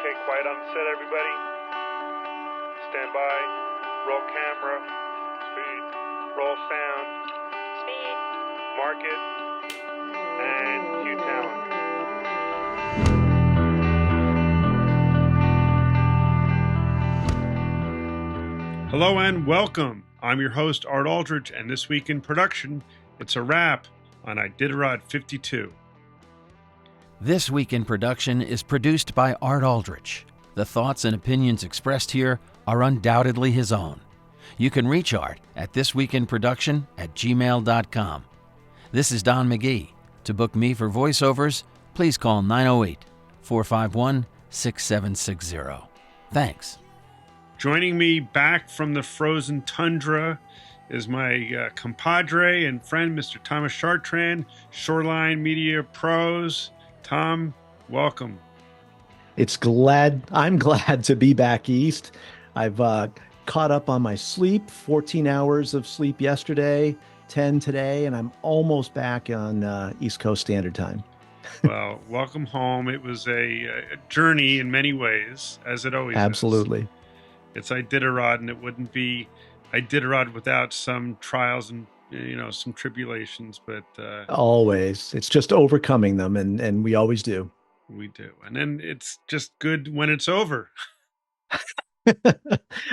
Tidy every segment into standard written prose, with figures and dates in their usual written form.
Okay, quiet on the set, everybody. Stand by. Roll camera. Speed. Roll sound. Speed. Mark it. And cue talent. Hello and welcome. I'm your host, Art Aldrich, and this week in production, it's a wrap on Iditarod 52. This Week in Production is produced by Art Aldrich. The thoughts and opinions expressed here are undoubtedly his own. You can reach Art at thisweekinproduction@gmail.com. This is Don McGee. To book me for voiceovers, please call 908-451-6760. Thanks. Joining me back from the frozen tundra is my compadre and friend, Mr. Thomas Chartrand, Shoreline Media Pros. Tom, welcome. I'm glad to be back east. I've caught up on my sleep, 14 hours of sleep yesterday, 10 today, and I'm almost back on East Coast Standard Time. Well, welcome home. It was a journey in many ways, as it always Absolutely. is. It's Iditarod, and it wouldn't be Iditarod without some trials and some tribulations, but always. It's just overcoming them, and we always do. We do. And then it's just good when it's over.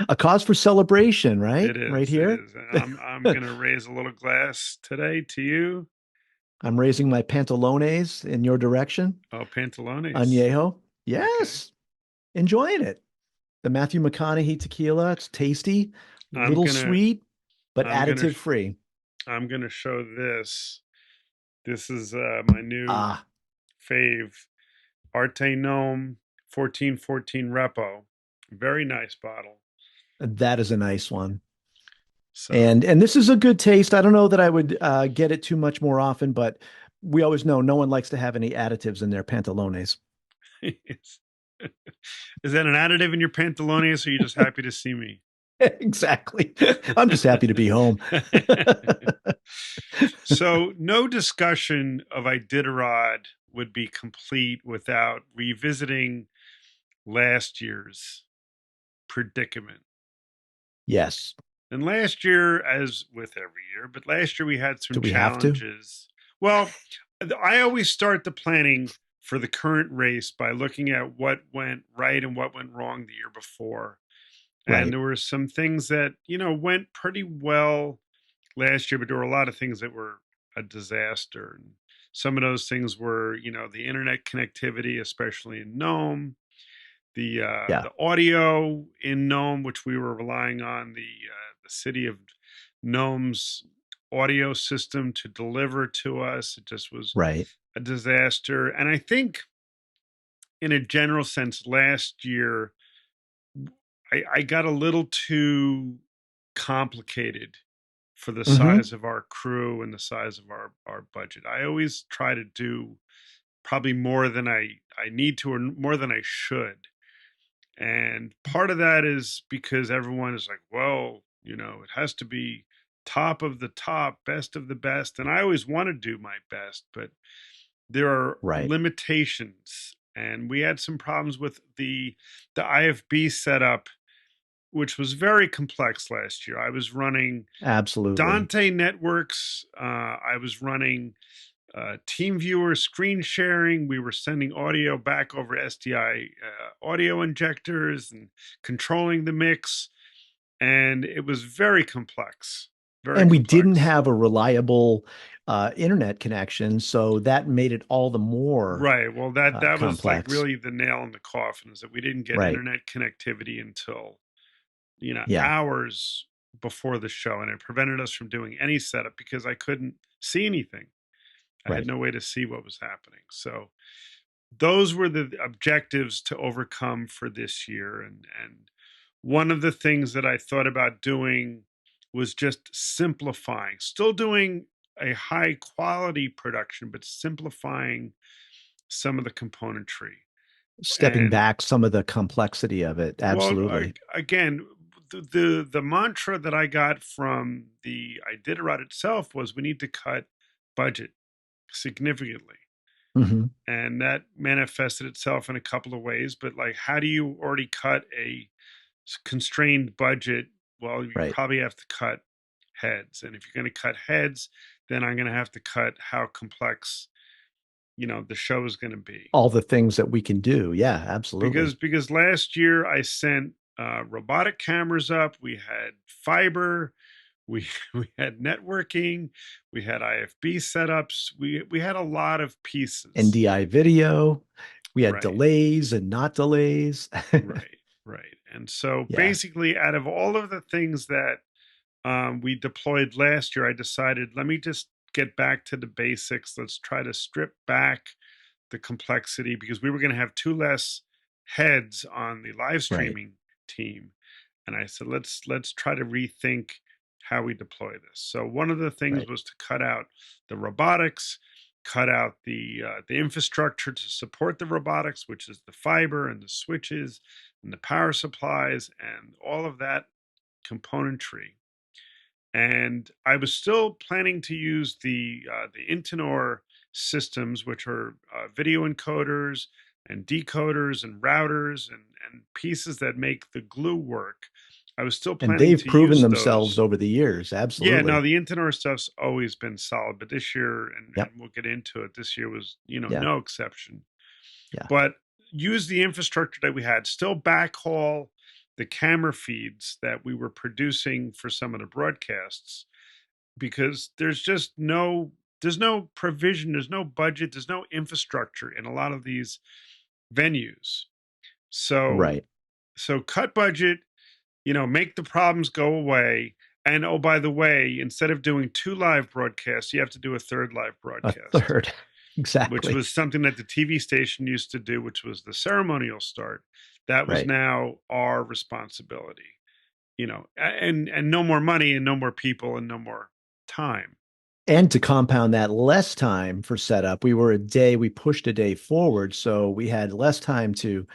A cause for celebration, right? It is. Right here. It is. I'm going to raise a little glass today to you. I'm raising my pantalones in your direction. Oh, pantalones. Añejo. Yes. Okay. Enjoying it. The Matthew McConaughey tequila. It's tasty, a little sweet, but additive free. I'm going to show this. This is my new fave, Arte Gnome 1414 Repo. Very nice bottle. That is a nice one. So. And this is a good taste. I don't know that I would get it too much more often, but we always know no one likes to have any additives in their pantalones. Is that an additive in your pantalones, or are you just happy to see me? Exactly. I'm just happy to be home. So no discussion of Iditarod would be complete without revisiting last year's predicament. Yes. And last year, as with every year, but last year we had some challenges. Have to? Well, I always start the planning for the current race by looking at what went right and what went wrong the year before. Right. And there were some things that, went pretty well last year, but there were a lot of things that were a disaster. And some of those things were, the internet connectivity, especially in Nome, the audio in Nome, which we were relying on the city of Nome's audio system to deliver to us. It just was a disaster. And I think in a general sense, last year, I got a little too complicated for the size of our crew and the size of our budget. I always try to do probably more than I need to or more than I should. And part of that is because everyone is like, well, it has to be top of the top, best of the best. And I always want to do my best, but there are limitations. And we had some problems with the IFB setup, which was very complex last year. I was running Dante networks. I was running TeamViewer screen sharing. We were sending audio back over SDI audio injectors and controlling the mix. And it was very complex. We didn't have a reliable internet connection, so that made it all the more right. Well, that complex. Was like really the nail in the coffin, is that we didn't get internet connectivity until hours before the show, and it prevented us from doing any setup because I couldn't see anything. I had no way to see what was happening. So those were the objectives to overcome for this year. And one of the things that I thought about doing was just simplifying, still doing a high quality production, but simplifying some of the componentry. Stepping back some of the complexity of it. Absolutely. Well, again, the mantra that I got from the Iditarod itself was we need to cut budget significantly. Hmm. and that manifested itself in a couple of ways. But like, how do you already cut a constrained budget? Well, you Right. probably have to cut heads, and if you're going to cut heads, then I'm going to have to cut how complex the show is going to be. All the things that we can do. Yeah, absolutely. Because last year I sent robotic cameras up. We had fiber, we we had networking, we had IFB setups. We had a lot of pieces. NDI video. We had Right, delays and not delays. right, right. And so Yeah, basically, out of all of the things that we deployed last year, I decided let me just get back to the basics. Let's try to strip back the complexity because we were going to have two less heads on the live right, streaming team, and I said let's try to rethink how we deploy this. So one of the things right. was to cut out the robotics, cut out the infrastructure to support the robotics, which is the fiber and the switches and the power supplies and all of that componentry. And I was still planning to use the Intinor systems, which are video encoders and decoders and routers and pieces that make the glue work. I was still And planning they've to proven use themselves those. over the years. Yeah, no, Absolutely. the Intinor stuff's always been solid, but this year, Yep. and we'll get into it, this year was, Yeah. no exception. Yeah. But use the infrastructure that we had, still backhaul the camera feeds that we were producing for some of the broadcasts because there's no provision, there's no budget, there's no infrastructure in a lot of these venues. So Right. cut budget, make the problems go away. And oh, by the way, instead of doing two live broadcasts, you have to do a third live A broadcast, third. which Exactly. was something that the TV station used to do, which was the ceremonial start. That was Right. now our responsibility, and no more money and no more people and no more time. And to compound that, less time for setup. We pushed a day forward. So we had less time to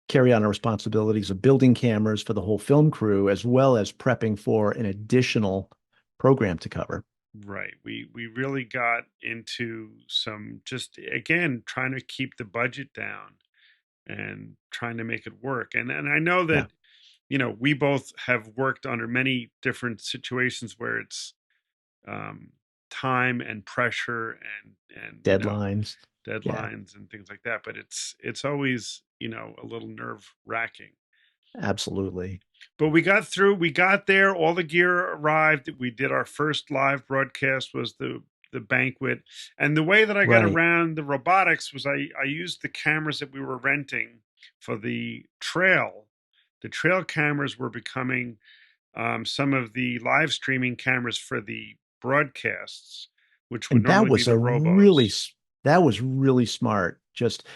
carry on our responsibilities of building cameras for the whole film crew, as well as prepping for an additional program to cover. Right. We really got into some just again trying to keep the budget down and trying to make it work. And I know Yeah. that we both have worked under many different situations where it's um, time and pressure and Deadlines. Yeah, deadlines and things like that. But it's always a little nerve wracking. absolutely. But we got through. We got there. All the gear arrived. We did our first live broadcast. Was the banquet, and the way that I got Right. around the robotics was I used the cameras that we were renting for the trail. The trail cameras were becoming some of the live streaming cameras for the broadcasts, which would And normally be the robos. that was really smart. Just,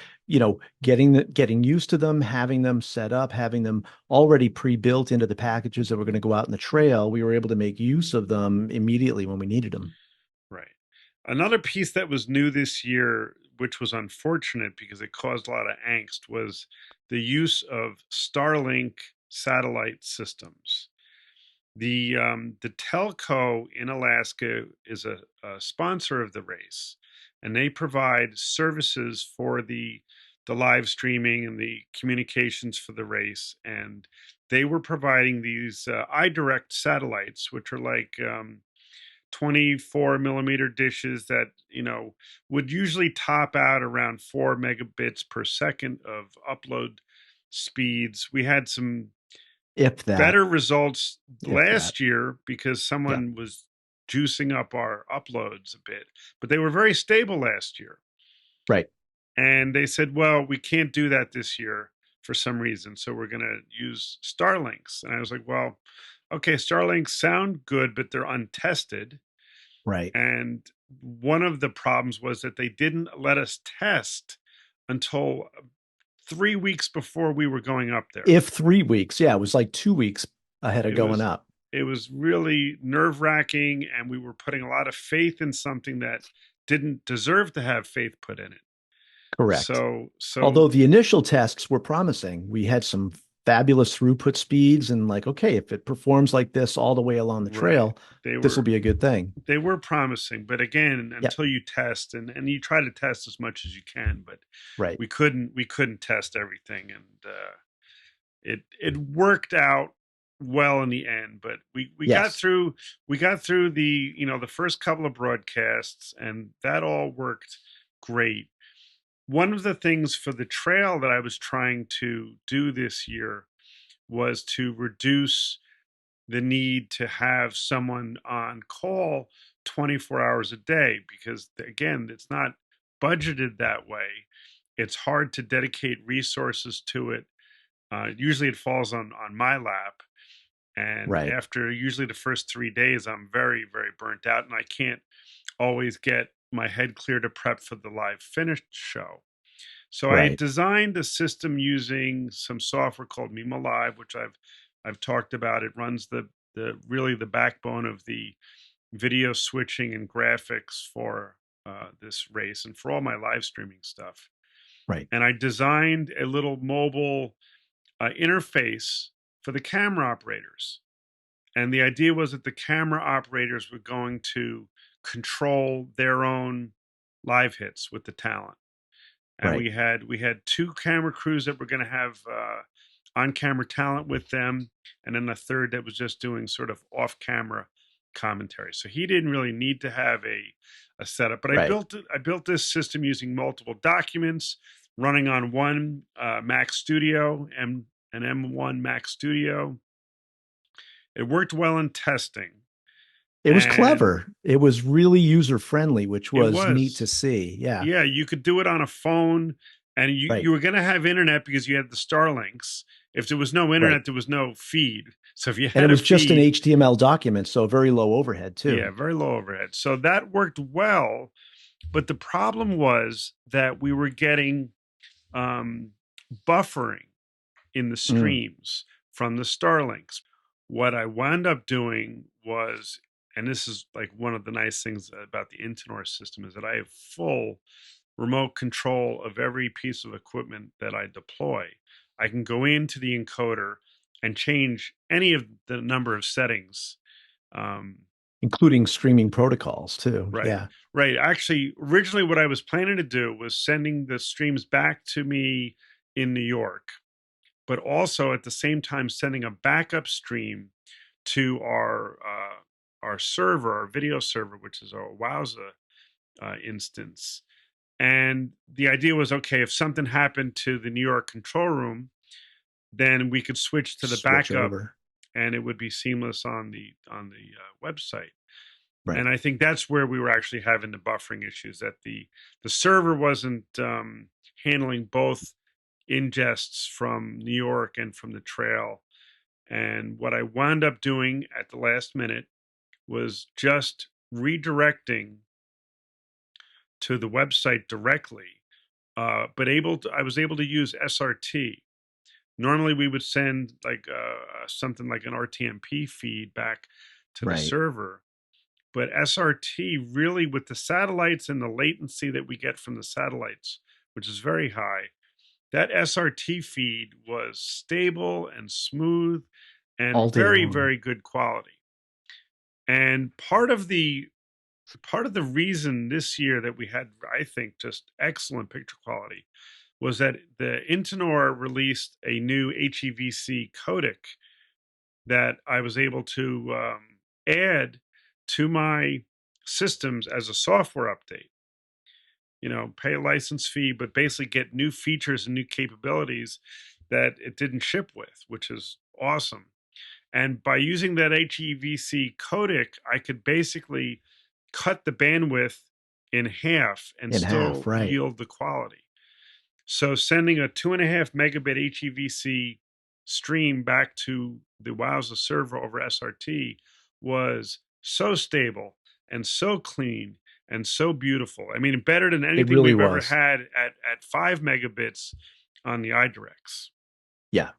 getting used to them, having them set up, having them already pre-built into the packages that were going to go out in the trail. We were able to make use of them immediately when we needed them. Right. Another piece that was new this year, which was unfortunate because it caused a lot of angst, was the use of Starlink satellite systems. The telco in Alaska is a sponsor of the race, and they provide services for the live streaming and the communications for the race. And they were providing these iDirect satellites, which are like 24 millimeter dishes that would usually top out around 4 megabits per second of upload speeds. We had some If that, better results if that. last year because Yeah. someone was juicing up our uploads a bit, but they were very stable last year. Right. And they said, well, we can't do that this year for some reason. So we're going to use Starlinks. And I was like, well, okay, Starlinks sound good, but they're untested. Right. And one of the problems was that they didn't let us test until 3 weeks before we were going up there. If 3 weeks, yeah, it was like 2 weeks ahead of It going was up. it was really nerve wracking, and we were putting a lot of faith in something that didn't deserve to have faith put in it. Correct. So Although the initial tests were promising, we had some fabulous throughput speeds and like, okay, if it performs like this all the way along the Right. trail, They this will were be a good thing. they were promising, but again, Yeah, until you test and you try to test as much as you can, but right. we couldn't test everything, and it worked out well in the end. But we got Yes, through the the first couple of broadcasts, and that all worked great. One of the things for the trail that I was trying to do this year was to reduce the need to have someone on call 24 hours a day, because again, it's not budgeted that way. It's hard to dedicate resources to it. Usually it falls on my lap, and right, after usually the first 3 days I'm very very burnt out, and I can't always get my head clear to prep for the live finished show. So I right. designed a system using some software called Mimo Live, which I've talked about. It runs the really the backbone of the video switching and graphics for this race and for all my live streaming stuff. Right. And I designed a little mobile interface for the camera operators. And the idea was that the camera operators were going to control their own live hits with the talent. And Right. we had two camera crews that were going to have on camera talent with them, and then a third that was just doing sort of off camera commentary. So he didn't really need to have a setup. But Right. I built this system using multiple documents, running on one Mac Studio and an M1 Mac Studio. It worked well in testing, It was and clever. It was really user friendly, which it was neat to was. see. Yeah. Yeah, you could do it on a phone, and you Right. were going to have internet because you had the Starlinks. If there was no Right. internet, there was no feed. So if you And it had a was just an feed, HTML document, so very low overhead yeah, too. very low overhead. So that worked well, but the problem was that we were getting um, buffering in the Mm, streams from the Starlinks. What I wound up doing was, and this is like one of the nice things about the Intinor system, is that I have full remote control of every piece of equipment that I deploy. I can go into the encoder and change any of the number of settings. Um, including streaming protocols too. right, Yeah. right. Actually, originally, what I was planning to do was sending the streams back to me in New York, but also at the same time sending a backup stream to our server, our video server, which is our Wowza instance. And the idea was, okay, if something happened to the New York control room, then we could switch to the Switch backup, over. and it would be seamless on the website. Right. And I think that's where we were actually having the buffering issues, that the server wasn't handling both ingests from New York and from the trail. And what I wound up doing at the last minute was just redirecting to the website directly, but I was able to use SRT. Normally, we would send like something like an RTMP feed back to the Right. server, but SRT really, with the satellites and the latency that we get from the satellites, which is very high, that SRT feed was stable and smooth All and day very long. very good quality. And part of the reason this year that we had, I think, just excellent picture quality was that the Intinor released a new HEVC codec that I was able to add to my systems as a software update. Pay a license fee, but basically get new features and new capabilities that it didn't ship with, which is awesome. And by using that HEVC codec, I could basically cut the bandwidth in half and In half. still Right. yield the quality. So sending a 2.5 megabit HEVC stream back to the Wowza server over SRT was so stable and so clean and so beautiful. I mean, better than It anything really we've ever was. had at 5 megabits on the iDirects. Yeah.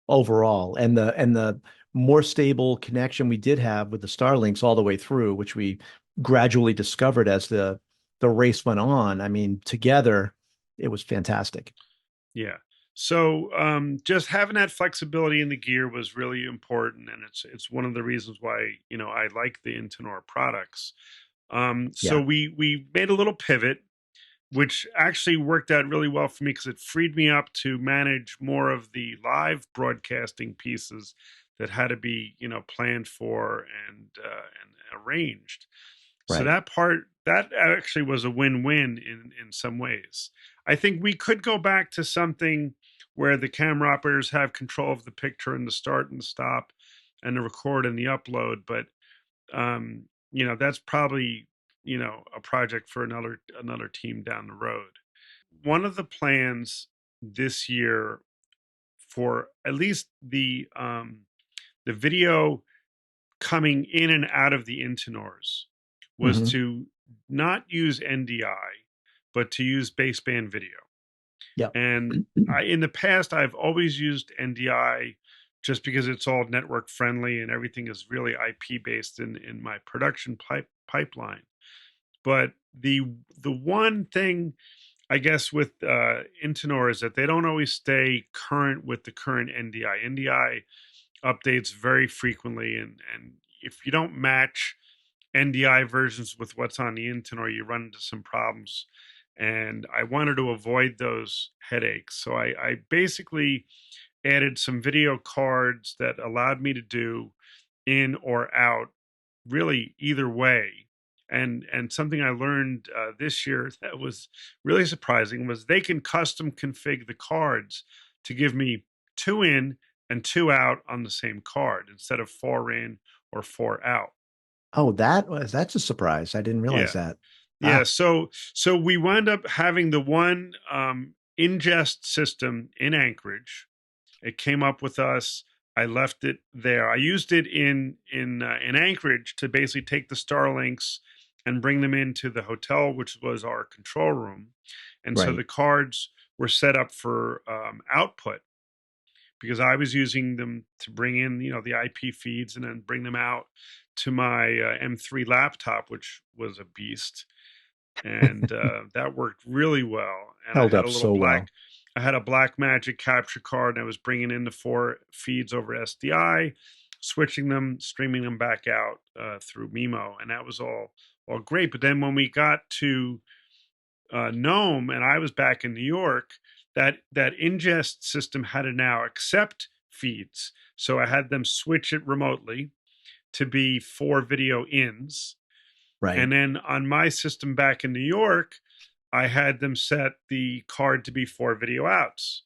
Overall. And the more stable connection we did have with the Starlinks all the way through, which we gradually discovered as the race went on. I mean, together, it was fantastic. Yeah. So just having that flexibility in the gear was really important, and it's one of the reasons why I like the Intonor products. So Yeah. we made a little pivot, which actually worked out really well for me because it freed me up to manage more of the live broadcasting pieces that had to be planned for and arranged. So Right. that actually was a win-win in some ways. I think we could go back to something where the camera operators have control of the picture and the start and the stop and the record and the upload, but that's probably a project for another team down the road. One of the plans this year for at least the video coming in and out of the Intonors was Hmm. to not use NDI, but to use baseband video. Yep. And in the past, I've always used NDI just because it's all network friendly and everything is really IP based in my production pipeline. But the one thing I guess with Intonor is that they don't always stay current with the current NDI. NDI updates very frequently, and if you don't match NDI versions with what's on the Intonor, you run into some problems. And I wanted to avoid those headaches, so I basically added some video cards that allowed me to do in or out, really either way. And something I learned this year that was really surprising was they can custom config the cards to give me two in and two out on the same card instead of four in or four out. Oh, that's a surprise. I didn't realize Yeah. that. Yeah, Ah, so we wound up having the one ingest system in Anchorage. It came up with us. I left it there. I used it in Anchorage to basically take the Starlinks and bring them into the hotel, which was our control room. And so right. the cards were set up for output because I was using them to bring in the IP feeds and then bring them out to my M3 laptop, which was a beast, and that worked really well. And Held up so well. I had a Black Magic capture card, and I was bringing in the four feeds over SDI, switching them, streaming them back out through Mimo, and that was all great. But then when we got to Nome, and I was back in New York, that ingest system had to now accept feeds, so I had them switch it remotely to be four video ins, Right. and then on my system back in New York, I had them set the card to be four video outs.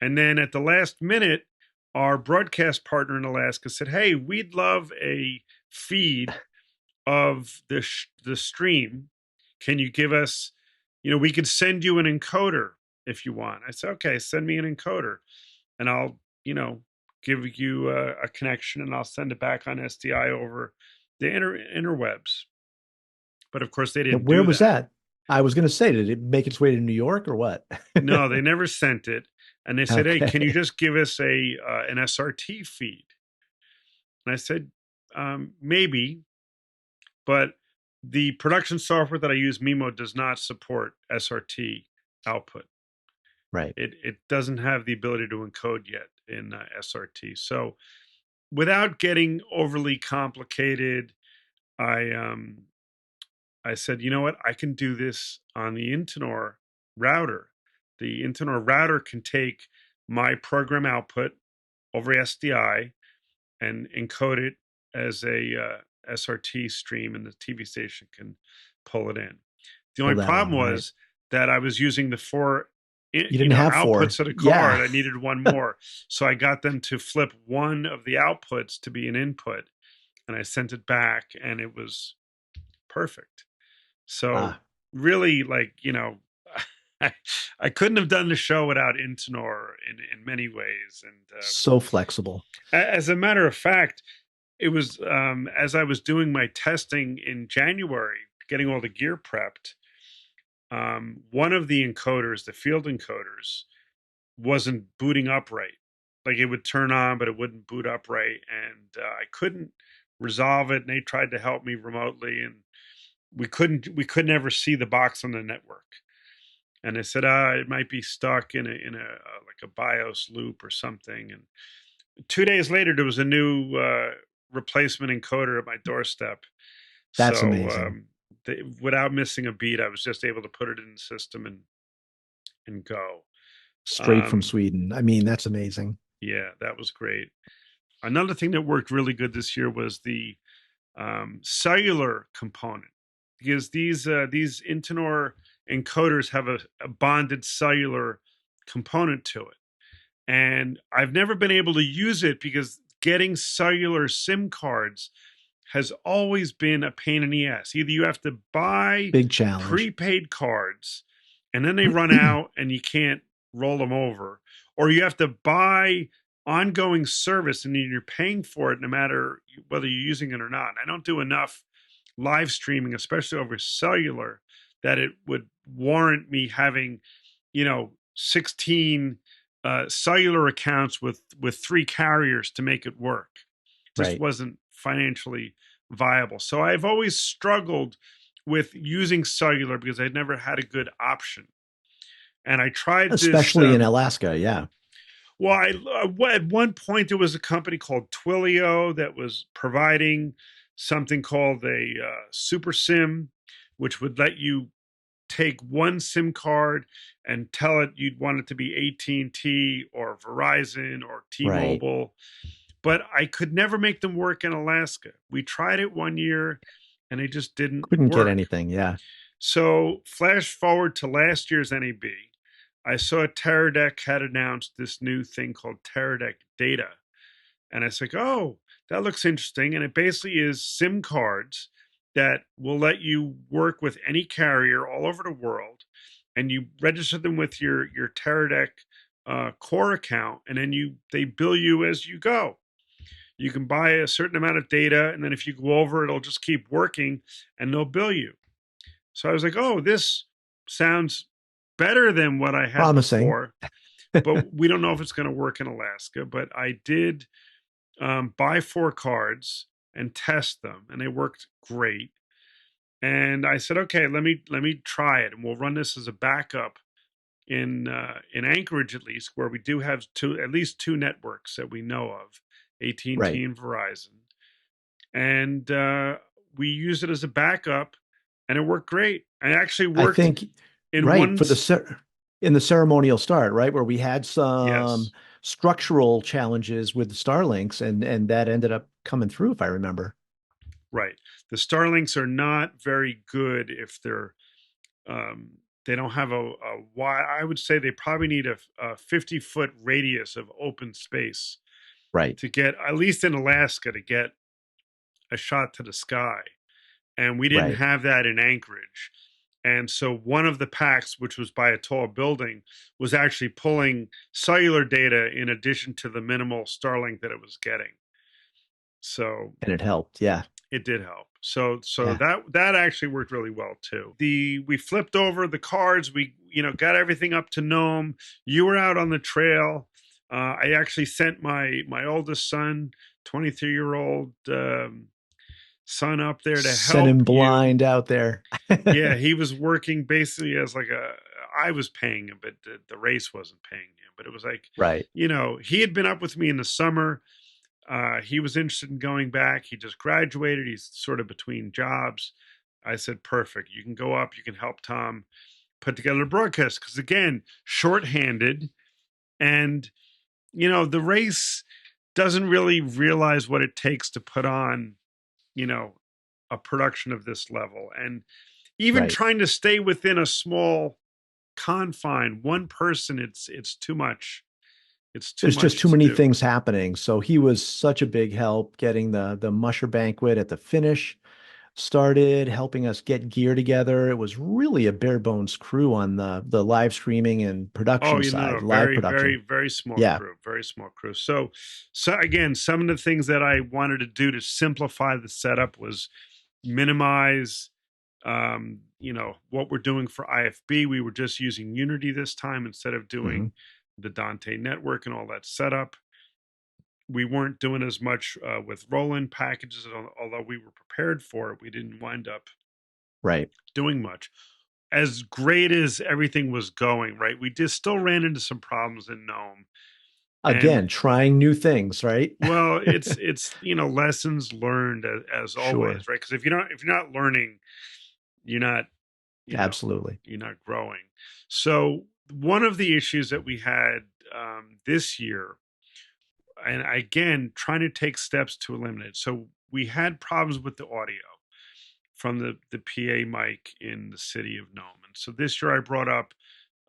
And then at the last minute, our broadcast partner in Alaska said, "Hey, we'd love a feed of the stream. Can you give us, we could send you an encoder if you want." I said, "Okay, send me an encoder and I'll, give you a connection and I'll send it back on SDI over the interwebs." But of course, they Now, didn't where do was that. that? I was going to say, did it make its way to New York or what? No, they never sent it. And they said, "Hey, can you Okay. just give us an SRT feed?" And I said, "Maybe, but the production software that I use, Mimo, does not support SRT output. Right. It doesn't have the ability to encode yet in SRT." So without getting overly complicated, I um, I said, "You know what? I can do this on the Intonor router. The Intonor router can take my program output over SDI and encode it as a SRT stream, and the TV station can pull it in." The Pull only that problem in. Right. was that I was using the four, You didn't have four. outputs of the card. Yeah. I needed one more, so I got them to flip one of the outputs to be an input, and I sent it back, and it was perfect. So Ah, really, like, I, I couldn't have done the show without Intonor in many ways. And so flexible. as a matter of fact, it was as I was doing my testing in January, getting all the gear prepped. One of the encoders, the field encoders, wasn't booting up right. Like it would turn on, but it wouldn't boot up right, and I couldn't resolve it. And they tried to help me remotely, and we could never see the box on the network. and they said, it might be stuck in a like a BIOS loop or something. And 2 days later, there was a new replacement encoder at my doorstep. That's So amazing. without missing a beat, I was just able to put it in the system and go. Straight from Um, Sweden. I mean, that's amazing. yeah, that was great. Another thing that worked really good this year was the cellular component, because these Intonor encoders have a bonded cellular component to it, and I've never been able to use it because getting cellular SIM cards has always been a pain in the ass. Either you have to buy Big challenge. prepaid cards and then they run out and you can't roll them over, or you have to buy ongoing service and you're paying for it no matter whether you're using it or not. I don't do enough live streaming, especially over cellular, that it would warrant me having, 16 cellular accounts with three carriers to make it work. Just Right. wasn't financially viable. So I've always struggled with using cellular because I'd never had a good option. And I tried this. Especially in Alaska. Yeah. Well, at one point there was a company called Twilio that was providing something called a super SIM, which would let you take one SIM card and tell it you'd want it to be AT&T or Verizon or Right. T-Mobile, but I could never make them work in Alaska. We tried it one year and it just didn't Couldn't get work. anything. Yeah. So flash forward to last year's NAB. I saw Teradek had announced this new thing called Teradek Data. And I was like, oh, that looks interesting. And it basically is SIM cards that will let you work with any carrier all over the world. And you register them with your Teradek core account, and then they bill you as you go. You can buy a certain amount of data, and then if you go over, it'll just keep working, and they'll bill you. So I was like, oh, this sounds better than what I had Promising. before, but we don't know if it's going to work in Alaska. But I did buy four cards and test them, and they worked great. And I said, okay, let me try it, and we'll run this as a backup in Anchorage, at least, where we do have at least two networks that we know of, AT&T Right. and Verizon, and we used it as a backup, and it worked great. I actually I worked think, in right. one. For in the ceremonial start, right, where we had some Yes, structural challenges with the Starlinks, and that ended up coming through, if I remember. right. The Starlinks are not very good if they don't have a wide. I would say they probably need a 50-foot radius of open space Right. to get, at least in Alaska, to get a shot to the sky. And we didn't Right. have that in Anchorage. And so one of the packs, which was by a tall building, was actually pulling cellular data in addition to the minimal Starlink that it was getting. So And it helped. Yeah. it did help. So Yeah. that actually worked really well too. We flipped over the cards. We got everything up to Nome. You were out on the trail. I actually sent my oldest son, 23-year-old son, up there to Sent help him you. blind out there. Yeah, he was working basically as like I was paying him, but the race wasn't paying him. But it was like, Right. he had been up with me in the summer. He was interested in going back. He just graduated. He's sort of between jobs. I said, perfect. You can go up. You can help Tom put together a broadcast. Because again, shorthanded. And, the race doesn't really realize what it takes to put on, you know, a production of this level. And even Right. trying to stay within a small confine, one person, it's too much. It's too There's just much too to many do. things happening. So he was such a big help getting the musher banquet at the finish started, helping us get gear together. It was really a bare bones crew on the live streaming and Oh, production no, side, live very, very, production. very small Yeah. crew, very small crew. So again, some of the things that I wanted to do to simplify the setup was minimize, what we're doing for IFB. We were just using Unity this time instead of Hmm. doing the Dante network and all that setup. We weren't doing as much with roll-in packages, although we were prepared for it. We didn't wind up Right. doing much. as great as everything was going, right, we just still ran into some problems in Nome. And Again, trying new things, right? well, it's lessons learned as Sure. always, right? Because if you're not learning, you're not you know Absolutely. you're not growing. So one of the issues that we had this year, and again trying to take steps to eliminate it. So we had problems with the audio from the PA mic in the city of Nome. And so this year I brought up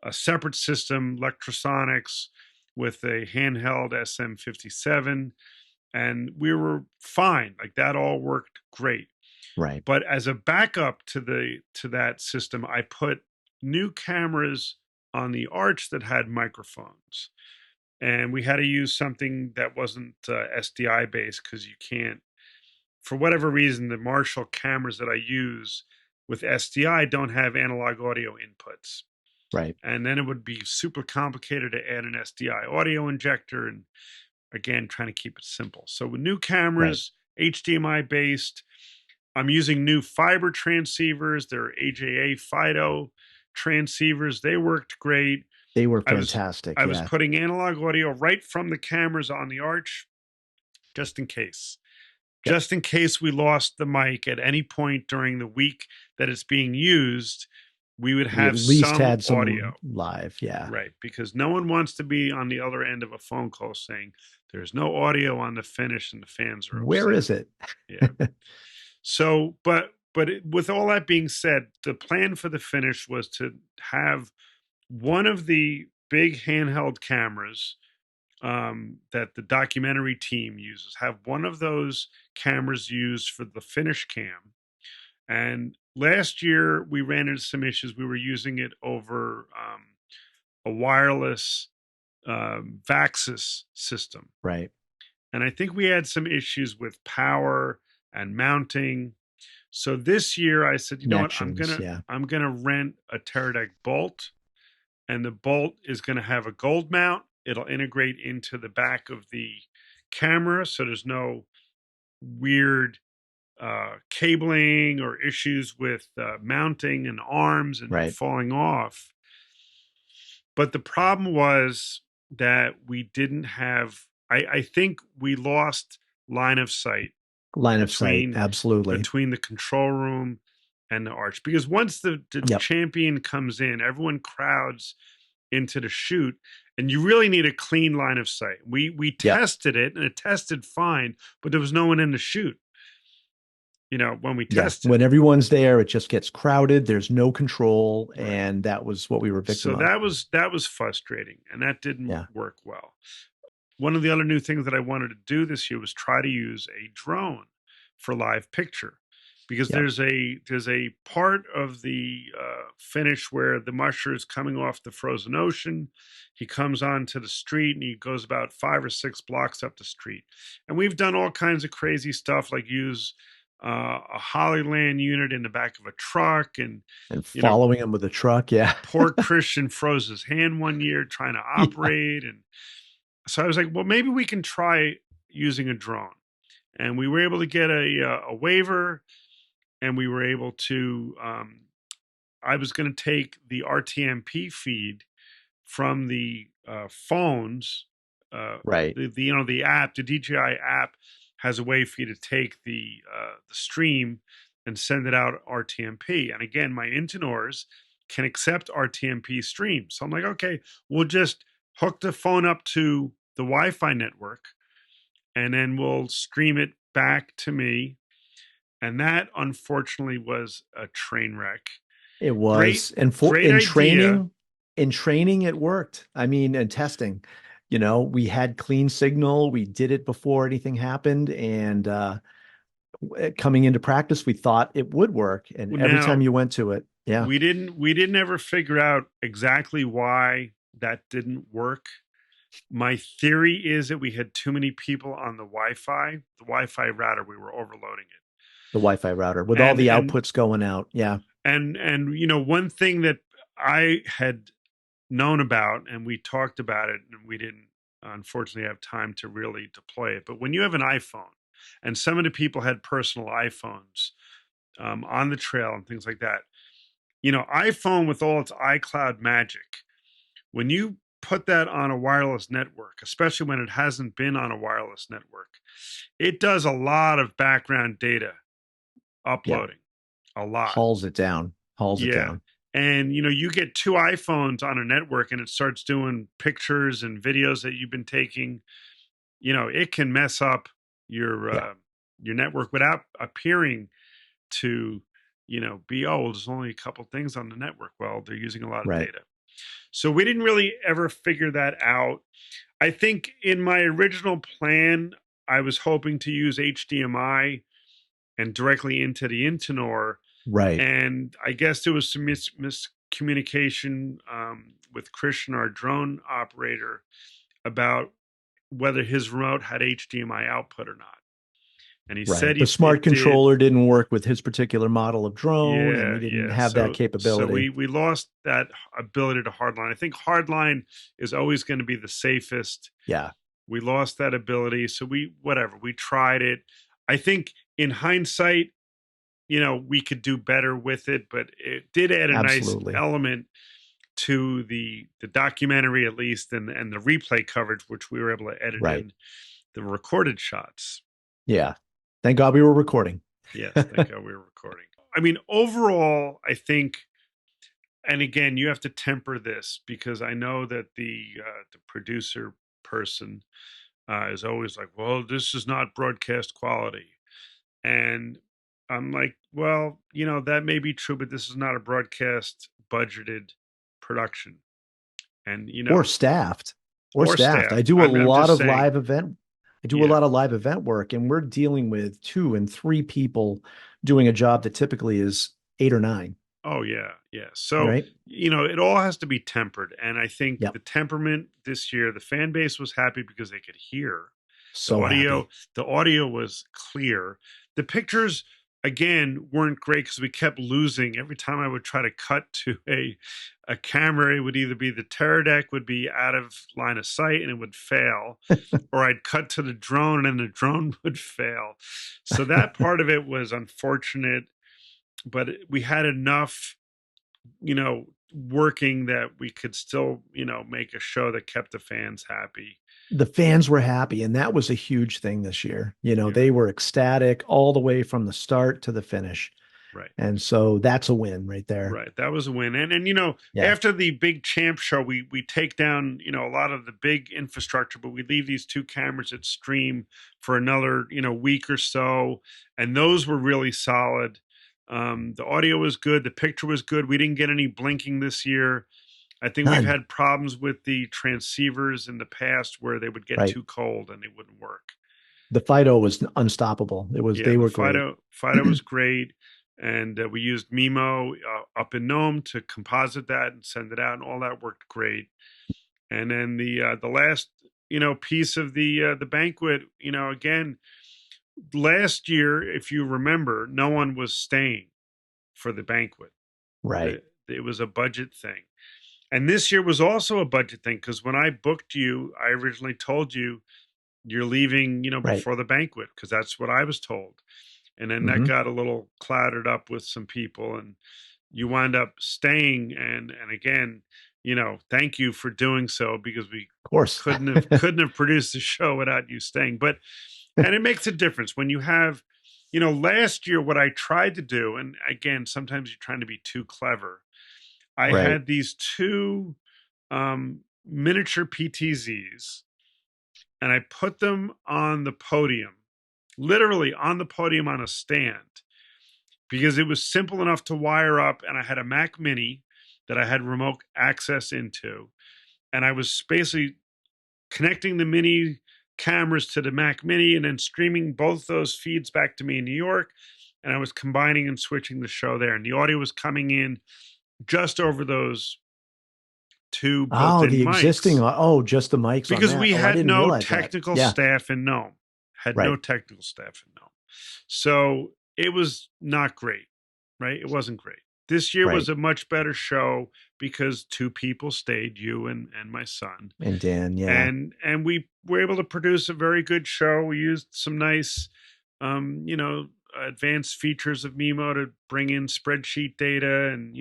a separate system, Electrosonics, with a handheld SM57, and we were fine. Like that all worked great. Right. But as a backup to that system, I put new cameras on the arch that had microphones. And we had to use something that wasn't SDI based because you can't, for whatever reason, the Marshall cameras that I use with SDI don't have analog audio inputs. Right. And then it would be super complicated to add an SDI audio injector. And again, trying to keep it simple. So with new Right. cameras, HDMI based, I'm using new fiber transceivers. They're AJA FIDO transceivers. They worked great. They were I was fantastic. I was Yeah. putting analog audio right from the cameras on the arch, just in case. Yep. Just in case we lost the mic at any point during the week that it's being used, we would We at have least some had audio. some live. Yeah. Right, because no one wants to be on the other end of a phone call saying there's no audio on the finish and the fans are Where upset. is it? Yeah. So, with all that being said, the plan for the finish was to have one of the big handheld cameras that the documentary team uses, have one of those cameras used for the finish cam. And last year we ran into some issues. We were using it over a wireless Vaxis system. Right. And I think we had some issues with power and mounting. So this year I said, you know what, I'm Connections. gonna Yeah. I'm gonna rent a Teradek bolt, and the bolt is gonna have a gold mount. It'll integrate into the back of the camera, so there's no weird cabling or issues with mounting and arms and Right. falling off. But the problem was that we didn't have. I think we lost line of sight Line of sight. between Absolutely. between the control room and the arch, because once the Yep. champion comes in, everyone crowds into the shoot, and you really need a clean line of sight. We Yep. tested it and it tested fine, but there was no one in the shoot, when we Yeah. tested. When everyone's there, it just gets crowded. There's no control. Right. And that was what we were victim So of. that was frustrating, and that didn't Yeah. work well. One of the other new things that I wanted to do this year was try to use a drone for live picture, because Yep. there's a part of the finish where the musher is coming off the frozen ocean. He comes onto the street and he goes about 5 or 6 blocks up the street. And we've done all kinds of crazy stuff, like use a Hollyland unit in the back of a truck, and And you know following him with a truck. Yeah. poor Christian froze his hand one year trying to Yeah. operate. And so I was like, well, maybe we can try using a drone. And we were able to get a waiver, and we were able to. I was going to take the RTMP feed from the phones. Right. The app, the DJI app, has a way for you to take the stream and send it out RTMP. And again, my Intinors can accept RTMP streams. So I'm like, okay, we'll just hook the phone up to the Wi-Fi network, and then we'll stream it back to me. And that unfortunately was a train wreck. It Great, was. And for great idea. in training, it worked. I mean, and testing, we had clean signal. We did it before anything happened. And coming into practice, we thought it would work. And every time Now you went to it, yeah, we didn't ever figure out exactly why that didn't work. My theory is that we had too many people on the Wi-Fi. The Wi-Fi router, we were overloading it. the Wi-Fi router with all And the and outputs going out. Yeah. and one thing that I had known about, and we talked about it, and we didn't unfortunately have time to really deploy it. But when you have an iPhone, and some of the people had personal iPhones on the trail and things like that, iPhone with all its iCloud magic, when you put that on a wireless network, especially when it hasn't been on a wireless network, it does a lot of background data Yeah. uploading, a lot. Hauls it down. Hauls it Yeah. down. And you get two iPhones on a network and it starts doing pictures and videos that you've been taking. It can mess up your Yeah. uh, your network without appearing to, be, oh, well, there's only a couple things on the network. Well, they're using a lot of Right. data. So we didn't really ever figure that out. I think in my original plan, I was hoping to use HDMI and directly into the Intinor. Right. And I guess there was some miscommunication with Christian, our drone operator, about whether his remote had HDMI output or not. And he said Right. The smart it did. controller didn't work with his particular model of drone, and Yeah, he didn't yeah. have that So capability. we lost that ability to hardline. I think hardline is always going to be the safest. Yeah. We lost that ability. So we tried it. I think in hindsight, we could do better with it, but it did add a nice Absolutely. element to the documentary, at least, and the replay coverage, which we were able to edit Right. in the recorded shots. Yeah. Thank God we were recording. Yes, thank God we were recording. I mean, overall, I think, and again, you have to temper this because I know that the producer person is always like, "Well, this is not broadcast quality," and I'm like, "Well, that may be true, but this is not a broadcast budgeted production, and Or staffed. Or or staffed. I staffed." do a I'm lot just of saying, live event. I do a yeah. lot of live event work, and we're dealing with 2 and 3 people doing a job that typically is 8 or 9. Oh yeah, yeah. So, Right. it all has to be tempered. And I think Yep. the temperament this year, the fan base was happy because they could hear the So audio. happy. The audio was clear. The pictures again weren't great because we kept losing. Every time I would try to cut to a camera, it would either be the Teradek would be out of line of sight and it would fail, or I'd cut to the drone and the drone would fail. So that part of it was unfortunate, but we had enough, working that we could still, make a show that kept the fans happy. The fans were happy, and that was a huge thing this year. Yeah, They were ecstatic all the way from the start to the finish. right. And so that's a win right there. Right. That was a win. And Yeah. after the big champ show, we take down, a lot of the big infrastructure, but we leave these two cameras at stream for another, week or so. And those were really solid. The audio was good, the picture was good. We didn't get any blinking this year. I think we've None. had problems with the transceivers in the past where they would get Right. too cold and they wouldn't work. The Fido was unstoppable. Yeah, They the were great. Fido was great, and we used Mimo up in Nome to composite that and send it out, and all that worked great. And then the last piece of the banquet, again, last year, if you remember, no one was staying for the banquet. Right. It was a budget thing. And this year was also a budget thing because when I booked you, I originally told you you're leaving, Right. before the banquet because that's what I was told. And then that Hmm. got a little clouded up with some people, and you wind up staying. And again, thank you for doing so because we Of course. couldn't have produced the show without you staying. But and it makes a difference when you have, last year what I tried to do, and again, sometimes you're trying to be too clever. I Right. had these two miniature PTZs, and I put them on the podium, literally on the podium on a stand, because it was simple enough to wire up. And I had a Mac Mini that I had remote access into. And I was basically connecting the mini cameras to the Mac Mini and then streaming both those feeds back to me in New York. And I was combining and switching the show there. And the audio was coming in just over those two Oh, built-in the existing. mics Oh, just the mics on because that. we Oh, I had didn't no realize that. technical Yeah. staff in Nome. Had no Right. technical staff in Nome. So it was not great, right? It wasn't great. This year was Right. a much better show because two people stayed, you and my son. And Dan. Yeah. And we were able to produce a very good show. We used some nice advanced features of Mimo to bring in spreadsheet data and,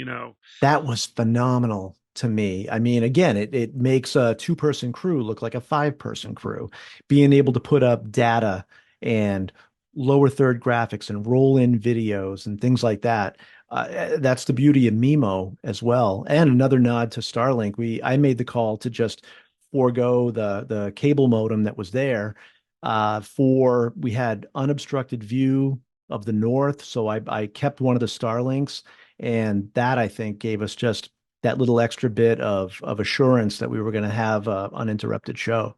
That was phenomenal to me. I mean, again, it makes a two-person crew look like a five-person crew. Being able to put up data and lower third graphics and roll in videos and things like that. That's the beauty of Mimo as well. And another nod to Starlink. I made the call to just forego the cable modem that was there. For we had unobstructed view of the north, so I kept one of the Starlinks, and that I think gave us just that little extra bit of assurance that we were going to have a uninterrupted show.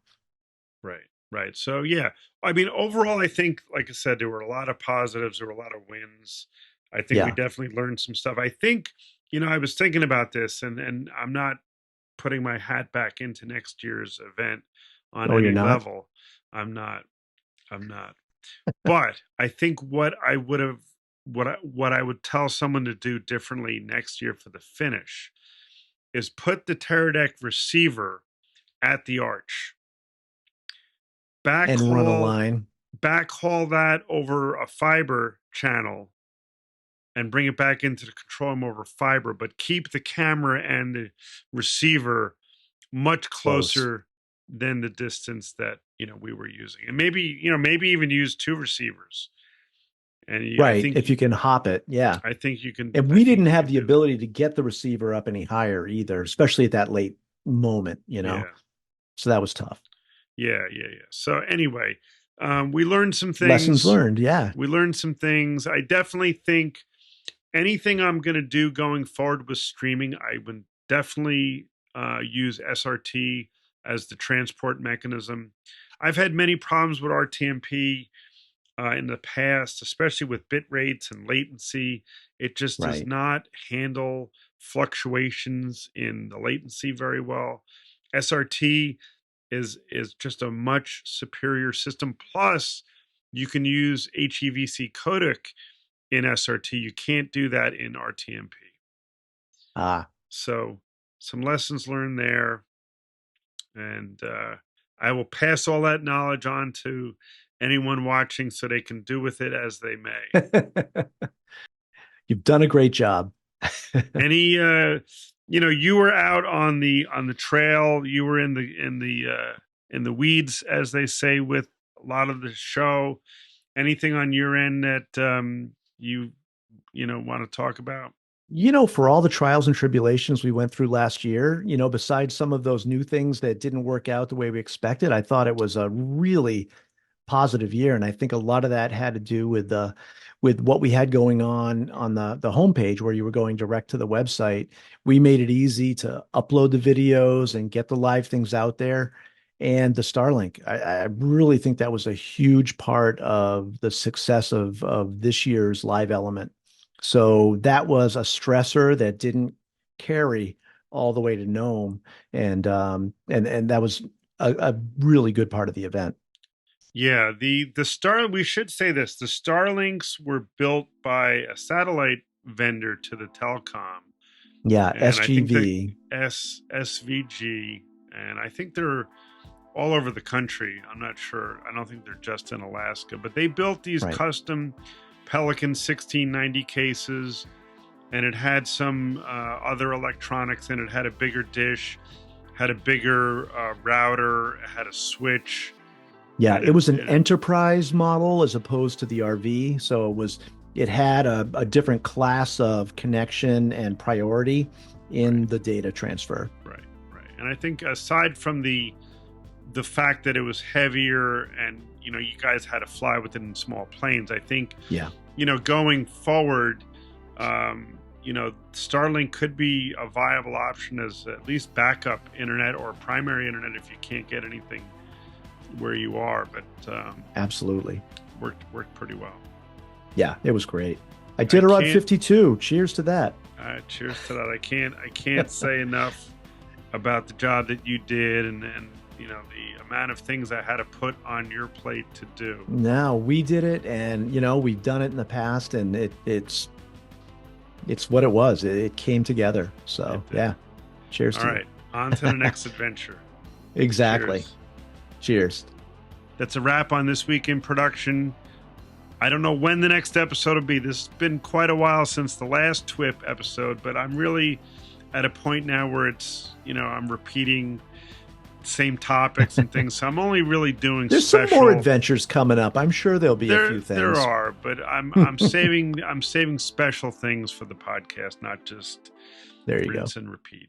right, right. So yeah, I mean, overall, I think, like I said, there were a lot of positives. There were a lot of wins. I think we Yeah. definitely learned some stuff. I think, I was thinking about this, and I'm not putting my hat back into next year's event on Oh, you're any not? level. I'm not. I'm not. But I think what I would tell someone to do differently next year for the finish is put the Teradek receiver at the arch. And run a Backhaul line. backhaul that over a fiber channel and bring it back into the control room over fiber, but keep the camera and the receiver much Close. closer than the distance that we were using. And maybe even use two receivers. And Right. If you can hop it. Yeah. I think you can. And I we think didn't you have can the do that. ability to get the receiver up any higher either, especially at that late moment. Yeah, So that was tough. yeah. So anyway, we learned some Lessons things. learned. Yeah. We learned some things. I definitely think anything I'm going to do going forward with streaming, I would definitely use SRT as the transport mechanism. I've had many problems with RTMP in the past, especially with bit rates and latency. It just does Right. not handle fluctuations in the latency very well. SRT is just a much superior system. Plus, you can use HEVC codec in SRT. You can't do that in RTMP. Ah. So, some lessons learned there, and I will pass all that knowledge on to anyone watching so they can do with it as they may. You've done a great job. Any you were out on the trail, you were in the weeds, as they say, with a lot of the show. Anything on your end that you want to talk about? For all the trials and tribulations we went through last year, besides some of those new things that didn't work out the way we expected, I thought it was a really positive year, and I think a lot of that had to do with what we had going on the homepage where you were going direct to the website. We made it easy to upload the videos and get the live things out there. And the Starlink, I really think that was a huge part of the success of this year's live element. So that was a stressor that didn't carry all the way to Nome, and that was a really good part of the event. Yeah, the Star we should say this. The Starlinks were built by a satellite vendor to the telecom. Yeah, And I think that SGV. SVG, and I think they're all over the country. I'm not sure. I don't think they're just in Alaska, but they built these Right. custom Pelican 1690 cases, and it had some other electronics in it. Had a bigger dish, had a bigger router, it had a switch, Yeah, and it was an enterprise model as opposed to the RV. So it had a different class of connection and priority in right, the data transfer. right, right. And I think aside from the fact that it was heavier and you guys had to fly with it in small planes, I think Yeah. going forward, Starlink could be a viable option as at least backup internet or primary internet if you can't get anything where you are. But Absolutely. worked pretty well. Yeah, it was great. I Iditarod can't. 52. Cheers to that. Cheers to that. I can't say enough about the job that you did, and the amount of things I had to put on your plate to do. Now we did it, and we've done it in the past, and it's what it was. It came together. So yeah, cheers All to right, on to the next adventure. you. Exactly. Cheers. Cheers. That's a wrap on this week in production. I don't know when the next episode will be. This has been quite a while since the last TWIP episode, but I'm really at a point now where it's, I'm repeating same topics and things. So I'm only really doing There's special. some more adventures coming up. I'm sure there'll be a few things. There are, but I'm saving special things for the podcast, not just there you rinse go. and repeat.